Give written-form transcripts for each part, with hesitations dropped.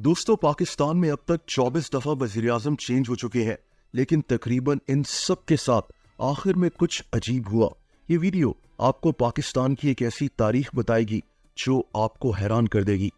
दोस्तों, पाकिस्तान में अब तक 24 दफा वजीर-ए-आज़म चेंज हो चुके हैं, लेकिन तकरीबन इन सब के साथ आखिर में कुछ अजीब हुआ। ये वीडियो आपको पाकिस्तान की एक ऐसी तारीख बताएगी जो आपको हैरान कर देगी।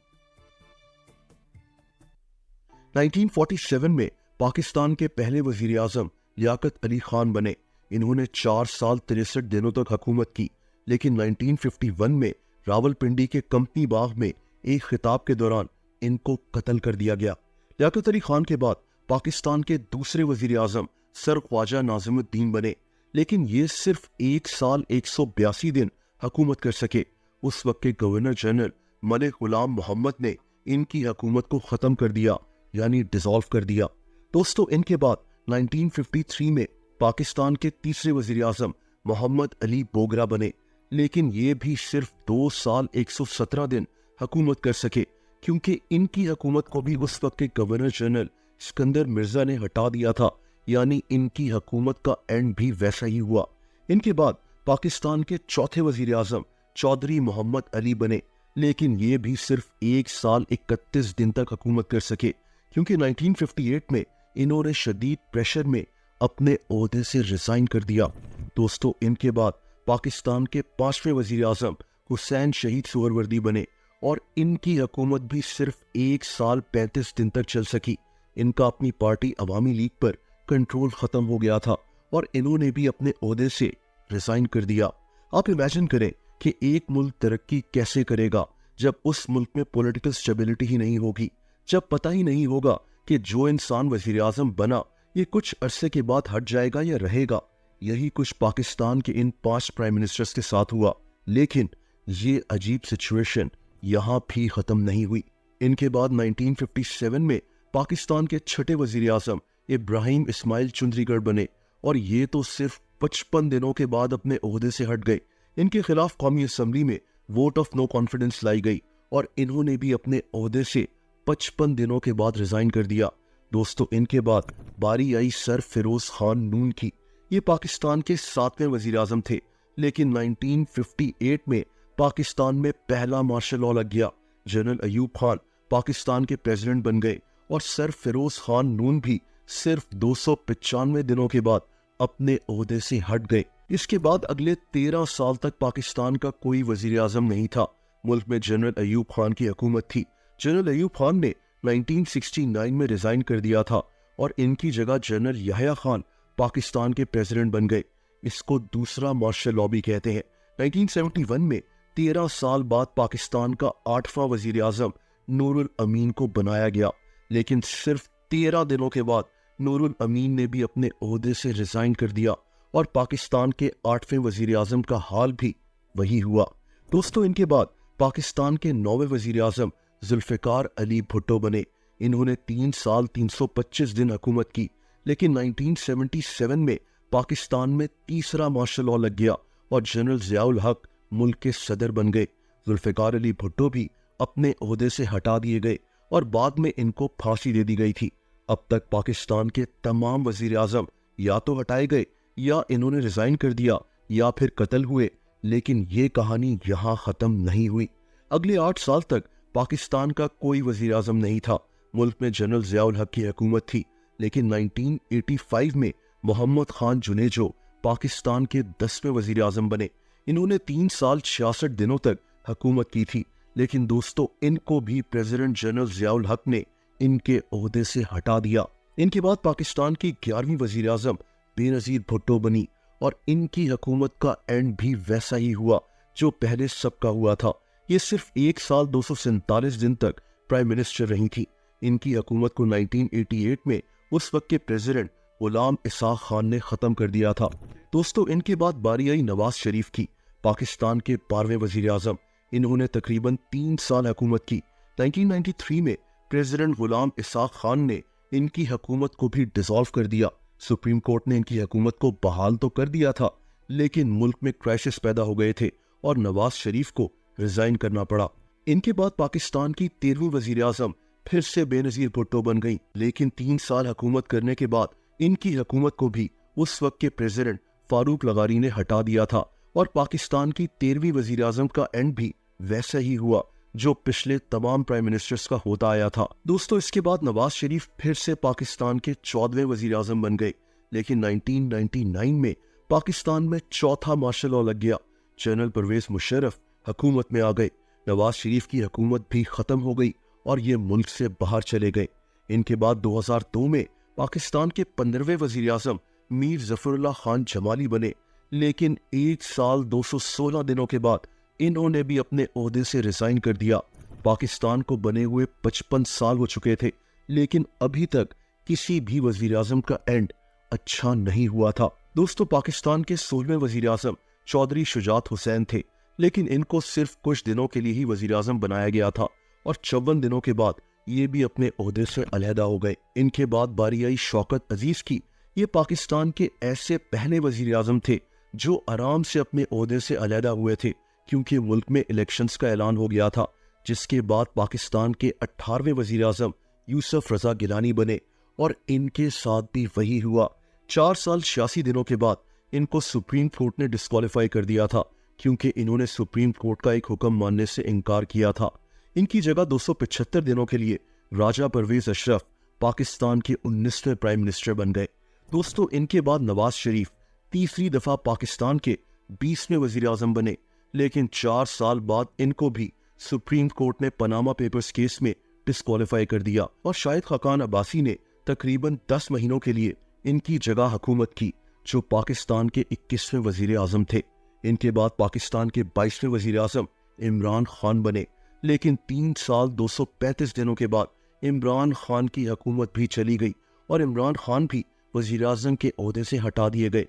1947 में पाकिस्तान के पहले वजीर-ए-आज़म लियाकत अली खान बने। इन्होंने 4 साल 63 दिनों तक हुकूमत की, लेकिन 1951 में रावलपिंडी के कंपनी बाग में एक खिताब के दौरान इनको कत्ल कर दिया गया। लियाकत अली खान के बाद पाकिस्तान के दूसरे वजीर-ए-आज़म सर ख्वाजा नाज़िमुद्दीन बने, लेकिन ये सिर्फ 1 साल 182 दिन हुकूमत कर सके। उस वक्त के गवर्नर जनरल मलिक गुलाम मोहम्मद ने इनकी हुकूमत को ख़त्म कर दिया, यानी डिसॉल्व कर दिया। दोस्तों, इनके बाद 1953 में पाकिस्तान के तीसरे वजीर-ए-आज़म मोहम्मद अली बोगरा बने, लेकिन ये भी सिर्फ 2 साल 117 दिन हुकूमत कर सके, क्योंकि इनकी हुकूमत को भी उस वक्त के गवर्नर जनरल सिकंदर मिर्जा ने हटा दिया था, यानी इनकी हुकूमत का एंड भी वैसा ही हुआ। इनके बाद पाकिस्तान के चौथे वजीर-ए-आज़म चौधरी मोहम्मद अली बने, लेकिन ये भी सिर्फ 1 साल 31 दिन तक हुकूमत कर सके, क्योंकि 1958 में इन्होंने शदीद प्रेशर में अपने ओहदे से रिजाइन कर दिया। दोस्तों, इनके बाद पाकिस्तान के 5वें वजीर-ए-आज़म हुसैन शहीद सुहरवर्दी बने, और इनकी हुकूमत भी सिर्फ 1 साल 35 दिन तक चल सकी। इनका अपनी पार्टी अवामी लीग पर कंट्रोल खत्म हो गया था और इन्होंने भी अपने ओहदे से रिजाइन कर दिया। आप इमेजिन करें कि एक मुल्क तरक्की कैसे करेगा जब उस मुल्क में पॉलिटिकल स्टेबिलिटी ही नहीं होगी, जब पता ही नहीं होगा कि जो इंसान वजीर-ए-आज़म बना ये कुछ अरसे के बाद हट जाएगा या रहेगा। यही कुछ पाकिस्तान के इन 5 प्राइम मिनिस्टर्स के साथ हुआ, लेकिन ये अजीब सिचुएशन यहाँ भी खत्म नहीं हुई। इनके बाद 1957 में पाकिस्तान के छठे वजीर-ए-आज़म इब्राहिम इस्माइल चुंदरीगढ़ बने, और ये तो सिर्फ 55 दिनों के बाद अपने ओहदे से हट गए। इनके खिलाफ कौमी असम्बली में वोट ऑफ नो कॉन्फिडेंस लाई गई और इन्होंने भी अपने ओहदे से 55 दिनों के बाद रिजाइन कर दिया। दोस्तों, इनके बाद बारी आई सर फिरोज खान नून की। ये पाकिस्तान के 7वें वजीर-ए-आज़म थे, लेकिन 1958 में पाकिस्तान में पहला मार्शल लॉ लग गया। जनरल अयूब खान पाकिस्तान के प्रेसिडेंट बन गए और सर फिरोज खान नून भी सिर्फ 295 दिनों के बाद अपने ओहदे से हट गए। इसके बाद अगले 13 साल तक पाकिस्तान का कोई वजीर-ए-आज़म नहीं था। मुल्क में जनरल अयूब खान की हुकूमत थी। जनरल अयूब खान ने 1969 में रिजाइन कर दिया था और इनकी जगह जनरल याह्या खान पाकिस्तान के प्रेसिडेंट बन गए। इसको दूसरा मार्शल लॉ भी कहते हैं। 1971 में 13 साल बाद पाकिस्तान का 8वां वजीर-ए-आज़म नूरुल अमीन को बनाया गया, लेकिन सिर्फ 13 दिनों के बाद नूरुल अमीन ने भी अपने ओहदे से रिजाइन कर दिया और पाकिस्तान के 8वें वजीर-ए-आज़म का हाल भी वही हुआ। दोस्तों, इनके बाद पाकिस्तान के 9वें वजीर-ए-आज़म जुल्फिकार अली भुट्टो बने। इन्होंने 3 साल 325 दिन हुकूमत की, लेकिन 1977 में पाकिस्तान में तीसरा मार्शल लॉ लग गया और जनरल ज़ियाउल हक मुल्क के सदर बन गए। जुल्फिकार अली भुट्टो भी अपने ओहदे से हटा दिए गए और बाद में इनको फांसी दे दी गई थी। अब तक पाकिस्तान के तमाम वजीर-ए-आज़म या तो हटाए गए या इन्होंने रिजाइन कर दिया या फिर कत्ल हुए, लेकिन ये कहानी यहाँ खत्म नहीं हुई। अगले 8 साल तक पाकिस्तान का कोई वजीर-ए-आज़म नहीं था। मुल्क में जनरल ज़ियाउल हक की हुकूमत थी, लेकिन 1985 में मोहम्मद खान जुनेजो पाकिस्तान के 10वें वजीर-ए-आज़म बने। इन्होंने 3 साल 66 दिनों तक हुकूमत की थी, लेकिन दोस्तों, इनको भी प्रेसिडेंट जनरल ज़ियाउल हक ने इनके ओहदे से हटा दिया। इनके बाद पाकिस्तान की 11वीं वजीर-ए-आज़म बेनज़ीर भुट्टो बनी और इनकी हुकूमत का एंड भी वैसा ही हुआ जो पहले सबका हुआ था। ये सिर्फ 1 साल 247 दिन तक प्राइम मिनिस्टर रही थी। इनकी हुकूमत को 1988 में उस वक्त के प्रेसिडेंट गुलाम इसाक खान ने खत्म कर दिया था। दोस्तों, इनके बाद बारी आई नवाज शरीफ की, पाकिस्तान के 12वें वजीर-ए-आज़म। इन्होंने तकरीबन 3 साल हुकूमत की। 1993 में प्रेसिडेंट गुलाम इसाक खान ने इनकी हुकूमत को भी डिसॉल्व कर दिया। सुप्रीम कोर्ट ने इनकी हुकूमत को बहाल तो कर दिया था, लेकिन मुल्क में क्राइसिस पैदा हो गए थे और नवाज शरीफ को रिजाइन करना पड़ा। इनके बाद पाकिस्तान की 13वीं वजीर-ए-आज़म फिर से बेनज़ीर भुट्टो बन गई, लेकिन 3 साल हुकूमत करने के बाद इनकी हुकूमत को भी उस वक्त के प्रेसिडेंट फारूक लगारी ने हटा दिया था और पाकिस्तान की 13वीं वजीर-ए-आज़म का एंड भी वैसा ही हुआ जो पिछले तमाम प्राइम मिनिस्टर्स का होता आया था। दोस्तों, इसके बाद नवाज शरीफ फिर से पाकिस्तान के 14वें वजीर आजम बन गए, लेकिन 1999 में पाकिस्तान में चौथा मार्शल लॉ लग गया। जनरल परवेज मुशर्रफ हुकूमत में आ गए। नवाज शरीफ की हुकूमत भी खत्म हो गई और ये मुल्क से बाहर चले गए। इनके बाद 2002 में पाकिस्तान के 15वें वजीर आजम मीर जफरुल्लाह खान जमाली बने, लेकिन 1 साल 216 दिनों के बाद इन्होंने भी अपने ओहदे से रिजाइन कर दिया। पाकिस्तान को बने हुए 55 साल हो चुके थे, लेकिन अभी तक किसी भी वजीर आजम का एंड अच्छा नहीं हुआ था। दोस्तों, पाकिस्तान के 16वें वजीर आजम चौधरी शुजात हुसैन थे, लेकिन इनको सिर्फ कुछ दिनों के लिए ही वजीर आजम बनाया गया था और 54 दिनों के बाद ये भी अपने ओहदे से अलहदा हो गए। इनके बाद बारी आई शौकत अजीज की। ये पाकिस्तान के ऐसे पहले वजीर आजम थे जो आराम से अपने ओहदे से अलहदा हुए थे, क्योंकि मुल्क में इलेक्शंस का ऐलान हो गया था। जिसके बाद पाकिस्तान के 18वें वजीर आजम यूसुफ रजा गिलानी बने और इनके साथ भी वही हुआ। 4 साल 86 दिनों के बाद इनको सुप्रीम कोर्ट ने डिस्क्वालीफाई कर दिया था, क्योंकि इन्होंने सुप्रीम कोर्ट का एक हुक्म मानने से इनकार किया था। इनकी जगह 275 दिनों के लिए राजा परवेज अशरफ पाकिस्तान के 19वें प्राइम मिनिस्टर बन गए। दोस्तों, इनके बाद नवाज शरीफ तीसरी दफा पाकिस्तान के 20वें वजीर आजम बने, लेकिन 4 साल बाद इनको भी सुप्रीम कोर्ट ने पनामा पेपर्स केस में डिस्क्वालीफाई कर दिया और शाहिद खाकान अब्बासी ने तकरीबन 10 महीनों के लिए इनकी जगह हुकूमत की, जो पाकिस्तान के 21वें वजीर आजम थे। इनके बाद पाकिस्तान के 22वें वजीर आजम इमरान खान बने, लेकिन 3 साल 235 दिनों के बाद इमरान खान की हुकूमत भी चली गई और इमरान खान भी वजीर आजम के ओहदे से हटा दिए गए।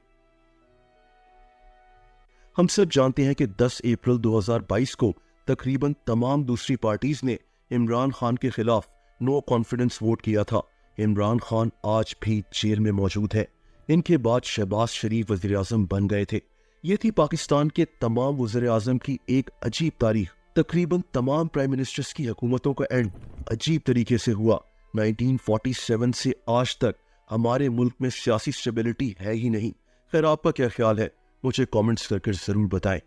हम सब जानते हैं कि 10 अप्रैल 2022 को तकरीबन तमाम दूसरी पार्टीज ने इमरान खान के खिलाफ नो कॉन्फिडेंस वोट किया था। इमरान खान आज भी जेल में मौजूद है। इनके बाद शहबाज शरीफ वजीर आजम बन गए थे। ये थी पाकिस्तान के तमाम वज़ीर आज़म की एक अजीब तारीख। तकरीबन तमाम प्राइम मिनिस्टर्स की हुकूमतों का एंड अजीब तरीके से हुआ। 1947 से आज तक हमारे मुल्क में सियासी स्टेबिलिटी है ही नहीं। खैर, आपका क्या ख्याल है? मुझे कमेंट्स करके जरूर बताएं।